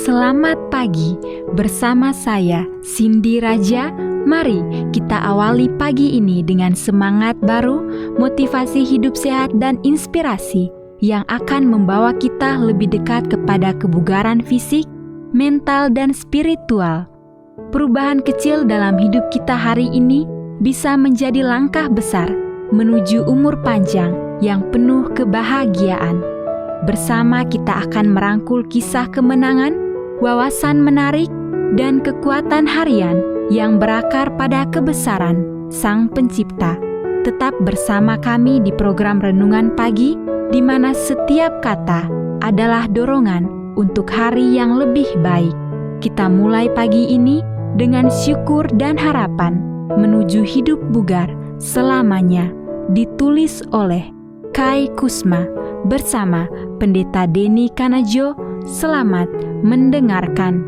Selamat pagi bersama saya Cindy Raja. Mari kita awali pagi ini dengan semangat baru, motivasi hidup sehat dan inspirasi yang akan membawa kita lebih dekat kepada kebugaran fisik, mental dan spiritual. Perubahan kecil dalam hidup kita hari ini bisa menjadi langkah besar menuju umur panjang yang penuh kebahagiaan. Bersama kita akan merangkul kisah kemenangan, wawasan menarik, dan kekuatan harian yang berakar pada kebesaran Sang Pencipta. Tetap bersama kami di program Renungan Pagi, di mana setiap kata adalah dorongan untuk hari yang lebih baik. Kita mulai pagi ini dengan syukur dan harapan menuju hidup bugar selamanya. Ditulis oleh Kai Kusma bersama Pendeta Denny Kanajo. Selamat mendengarkan.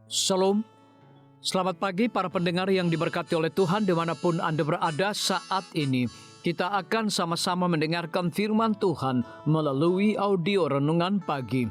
Shalom, selamat pagi para pendengar yang diberkati oleh Tuhan dimanapun Anda berada saat ini. Kita akan sama-sama mendengarkan firman Tuhan melalui audio Renungan Pagi.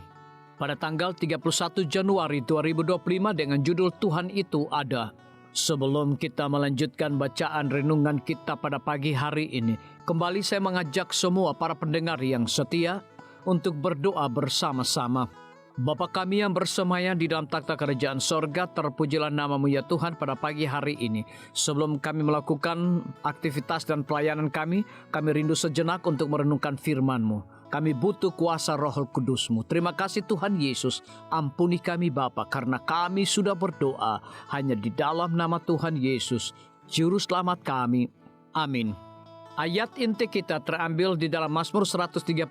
Pada tanggal 31 Januari 2025 dengan judul Tuhan Itu Ada. Sebelum kita melanjutkan bacaan renungan kita pada pagi hari ini, kembali saya mengajak semua para pendengar yang setia untuk berdoa bersama-sama. Bapa kami yang bersemayam di dalam takhta kerajaan sorga, terpujilah nama-Mu ya Tuhan pada pagi hari ini. Sebelum kami melakukan aktivitas dan pelayanan kami rindu sejenak untuk merenungkan firman-Mu. Kami butuh kuasa Roh Kudus-Mu. Terima kasih Tuhan Yesus. Ampuni kami Bapa, karena kami sudah berdoa hanya di dalam nama Tuhan Yesus, Juru Selamat kami. Amin. Ayat inti kita terambil di dalam Mazmur 139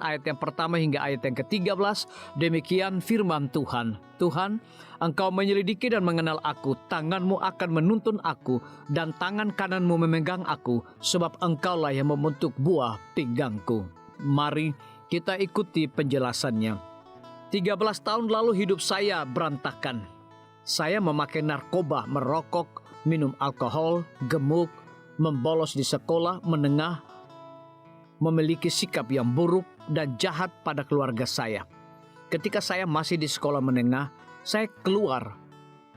ayat yang pertama hingga ayat yang ke-13. Demikian firman Tuhan. Tuhan, Engkau menyelidiki dan mengenal aku. Tangan-Mu akan menuntun aku dan tangan kanan-Mu memegang aku, sebab Engkaulah yang membentuk buah pinggangku. Mari kita ikuti penjelasannya. 13 tahun lalu hidup saya berantakan. Saya memakai narkoba, merokok, minum alkohol, gemuk, membolos di sekolah menengah, memiliki sikap yang buruk dan jahat pada keluarga saya. Ketika saya masih di sekolah menengah, saya keluar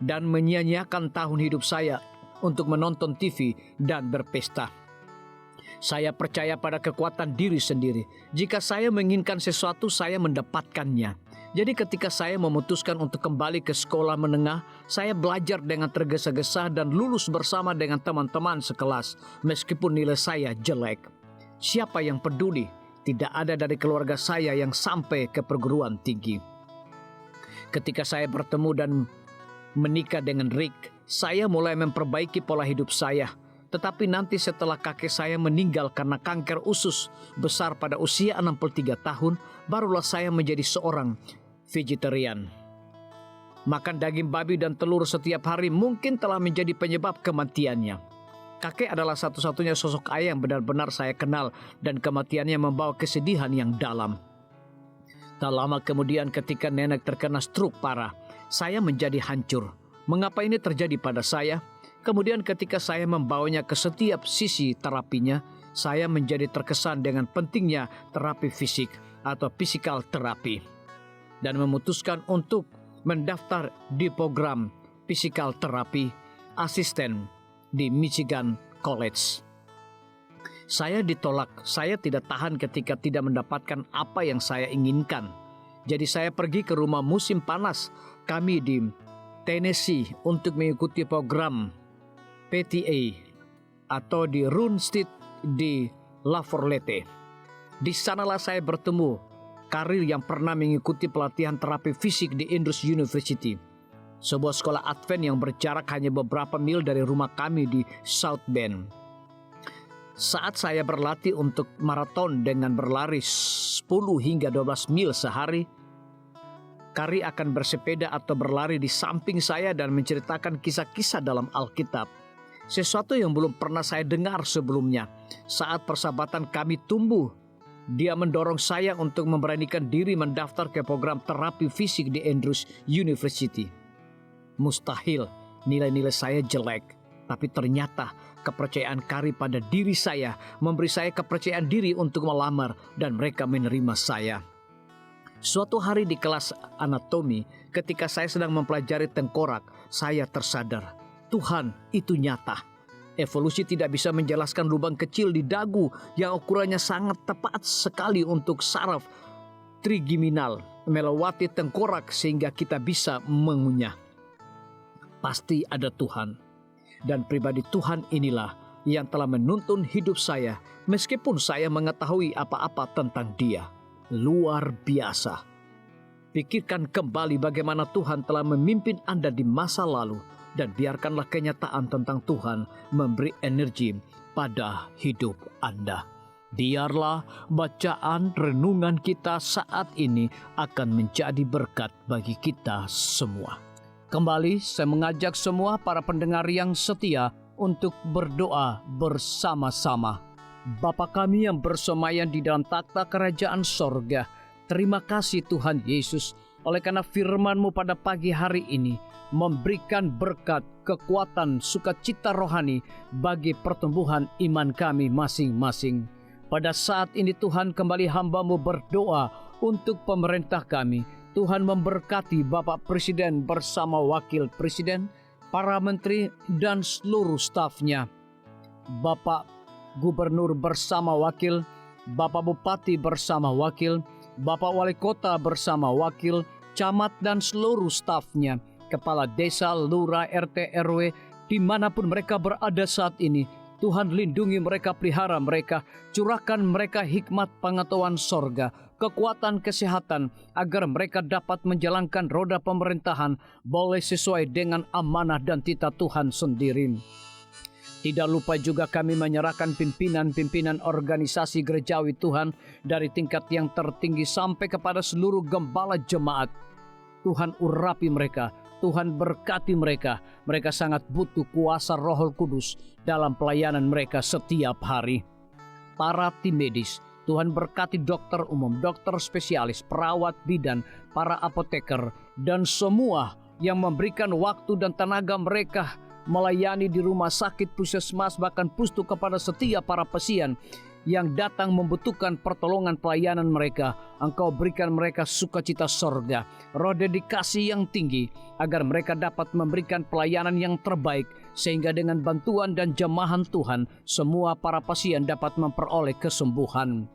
dan menyia-nyiakan tahun hidup saya untuk menonton TV dan berpesta. Saya percaya pada kekuatan diri sendiri. Jika saya menginginkan sesuatu, saya mendapatkannya. Jadi ketika saya memutuskan untuk kembali ke sekolah menengah, saya belajar dengan tergesa-gesa dan lulus bersama dengan teman-teman sekelas, meskipun nilai saya jelek. Siapa yang peduli? Tidak ada dari keluarga saya yang sampai ke perguruan tinggi. Ketika saya bertemu dan menikah dengan Rick, saya mulai memperbaiki pola hidup saya. Tetapi nanti setelah kakek saya meninggal karena kanker usus besar pada usia 63 tahun, barulah saya menjadi seorang vegetarian. Makan daging babi dan telur setiap hari mungkin telah menjadi penyebab kematiannya. Kakek adalah satu-satunya sosok ayah yang benar-benar saya kenal, dan kematiannya membawa kesedihan yang dalam. Tak lama kemudian ketika nenek terkena stroke parah, saya menjadi hancur. Mengapa ini terjadi pada saya? Kemudian ketika saya membawanya ke setiap sisi terapinya, saya menjadi terkesan dengan pentingnya terapi fisik atau physical therapy, dan memutuskan untuk mendaftar di program physical therapy asisten di Michigan College. Saya ditolak, saya tidak tahan ketika tidak mendapatkan apa yang saya inginkan. Jadi saya pergi ke rumah musim panas kami di Tennessee untuk mengikuti program PTA atau di Rune State di La Follette. Di sanalah saya bertemu karir yang pernah mengikuti pelatihan terapi fisik di Andrews University, sebuah sekolah Advent yang berjarak hanya beberapa mil dari rumah kami di South Bend. Saat saya berlatih untuk maraton dengan berlari 10 hingga 12 mil sehari, Kari akan bersepeda atau berlari di samping saya dan menceritakan kisah-kisah dalam Alkitab. Sesuatu yang belum pernah saya dengar sebelumnya. Saat persahabatan kami tumbuh, dia mendorong saya untuk memberanikan diri mendaftar ke program terapi fisik di Andrews University. Mustahil, nilai-nilai saya jelek. Tapi ternyata kepercayaan Kari pada diri saya memberi saya kepercayaan diri untuk melamar, dan mereka menerima saya. Suatu hari di kelas anatomi, ketika saya sedang mempelajari tengkorak, saya tersadar, Tuhan itu nyata. Evolusi tidak bisa menjelaskan lubang kecil di dagu yang ukurannya sangat tepat sekali untuk saraf trigeminal melewati tengkorak sehingga kita bisa mengunyah. Pasti ada Tuhan. Dan pribadi Tuhan inilah yang telah menuntun hidup saya meskipun saya mengetahui apa-apa tentang Dia. Luar biasa. Pikirkan kembali bagaimana Tuhan telah memimpin Anda di masa lalu dan biarkanlah kenyataan tentang Tuhan memberi energi pada hidup Anda. Biarlah bacaan renungan kita saat ini akan menjadi berkat bagi kita semua. Kembali saya mengajak semua para pendengar yang setia untuk berdoa bersama-sama. Bapa kami yang bersemayam di dalam takhta kerajaan sorga, terima kasih Tuhan Yesus oleh karena firman-Mu pada pagi hari ini memberikan berkat, kekuatan, sukacita rohani bagi pertumbuhan iman kami masing-masing. Pada saat ini Tuhan kembali hamba-Mu berdoa untuk pemerintah kami. Tuhan memberkati Bapak Presiden bersama Wakil Presiden, para menteri dan seluruh stafnya. Bapak Gubernur bersama wakil, Bapak Bupati bersama wakil, Bapak Wali Kota bersama wakil, camat dan seluruh stafnya, kepala desa, lurah, RT, RW, dimanapun mereka berada saat ini. Tuhan lindungi mereka, pelihara mereka, curahkan mereka hikmat pengetahuan sorga, kekuatan kesehatan, agar mereka dapat menjalankan roda pemerintahan boleh sesuai dengan amanah dan titah Tuhan sendiri. Tidak lupa juga kami menyerahkan pimpinan-pimpinan organisasi gerejawi Tuhan dari tingkat yang tertinggi sampai kepada seluruh gembala jemaat. Tuhan urapi mereka, Tuhan berkati mereka. Mereka sangat butuh kuasa Roh Kudus dalam pelayanan mereka setiap hari. Para tim medis, Tuhan berkati dokter umum, dokter spesialis, perawat bidan, para apoteker, dan semua yang memberikan waktu dan tenaga mereka melayani di rumah sakit, puskesmas, bahkan pustu kepada setiap para pasien yang datang membutuhkan pertolongan pelayanan mereka. Engkau berikan mereka sukacita sorga, roh dedikasi yang tinggi, agar mereka dapat memberikan pelayanan yang terbaik, sehingga dengan bantuan dan jamahan Tuhan, semua para pasien dapat memperoleh kesembuhan.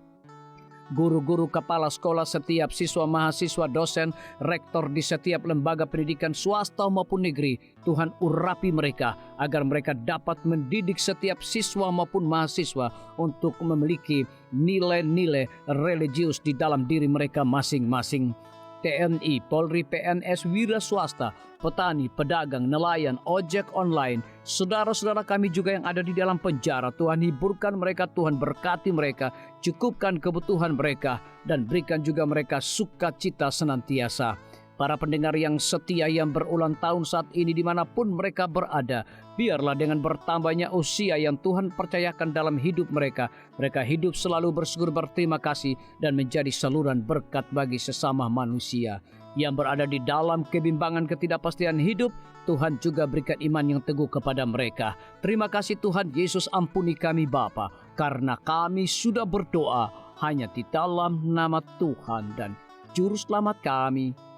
Guru-guru, kepala sekolah, setiap siswa, mahasiswa, dosen, rektor di setiap lembaga pendidikan swasta maupun negeri, Tuhan urapi mereka agar mereka dapat mendidik setiap siswa maupun mahasiswa untuk memiliki nilai-nilai religius di dalam diri mereka masing-masing. TNI, Polri, PNS, wira swasta, petani, pedagang, nelayan, ojek online, saudara-saudara kami juga yang ada di dalam penjara, Tuhan hiburkan mereka, Tuhan berkati mereka, cukupkan kebutuhan mereka, dan berikan juga mereka sukacita senantiasa. Para pendengar yang setia yang berulang tahun saat ini dimanapun mereka berada, biarlah dengan bertambahnya usia yang Tuhan percayakan dalam hidup mereka, mereka hidup selalu bersyukur, berterima kasih, dan menjadi saluran berkat bagi sesama manusia. Yang berada di dalam kebimbangan ketidakpastian hidup, Tuhan juga berikan iman yang teguh kepada mereka. Terima kasih Tuhan Yesus, ampuni kami Bapa, karena kami sudah berdoa hanya di dalam nama Tuhan dan Juru Selamat kami.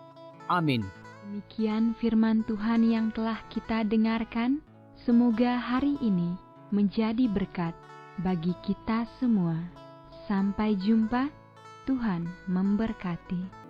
Amin. Demikian firman Tuhan yang telah kita dengarkan. Semoga hari ini menjadi berkat bagi kita semua. Sampai jumpa. Tuhan memberkati.